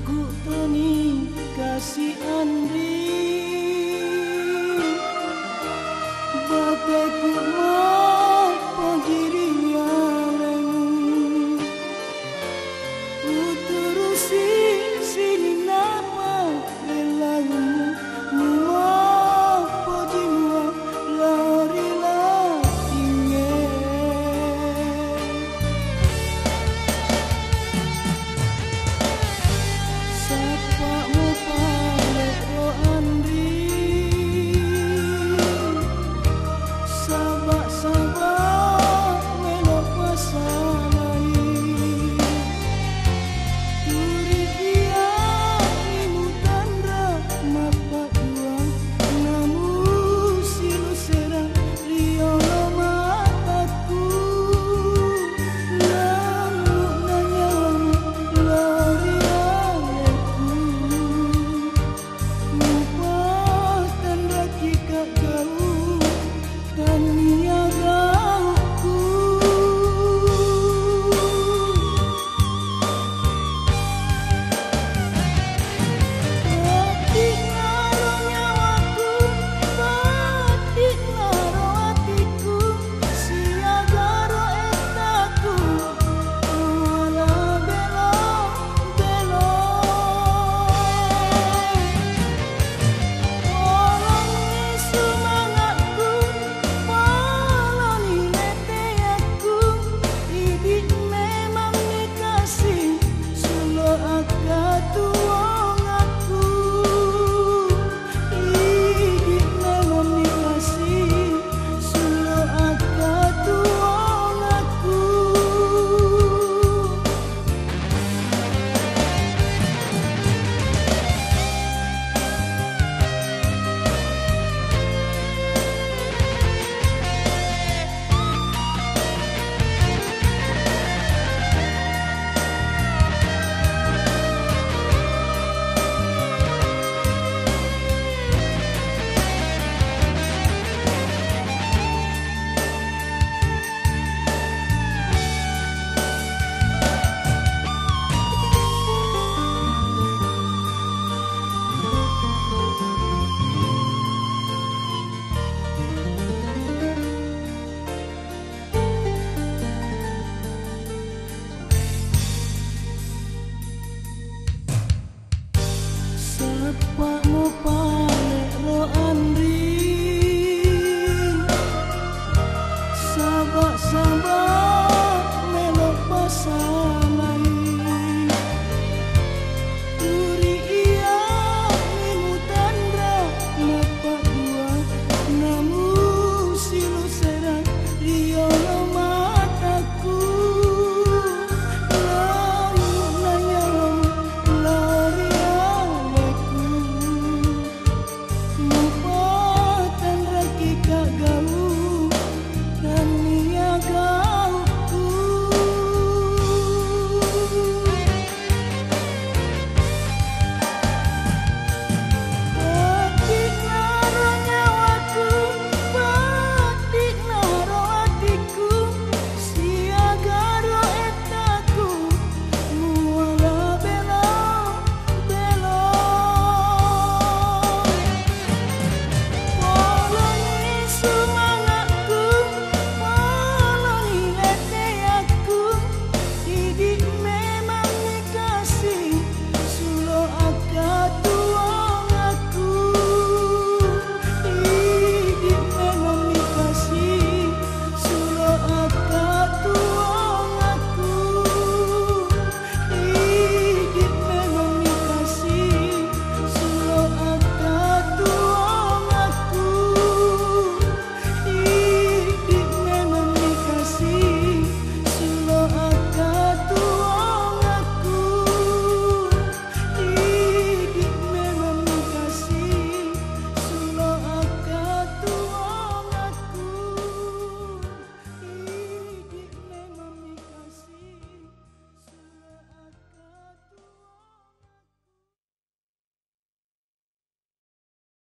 ku teni kasih Andri bapeku mau pagiri yareng uturusi sini nama belamu mau pojimwa lari latinge sapa mu palek ro Andri sabak melo pasalai turi dia imu tandra mapa uang namu silu serang riolo mataku lalu nanyamu lori aleku lupa tandra jika jauh dan niagaku batik ngaro nyawaku batik ngaro hatiku siagaro etaku wala belo tolong semangatku paloni leteyaku idik memang dikasih sulo akatu wong aku idik memang dikasih sulo akatu wong aku sepakmu palek ro Andri sabak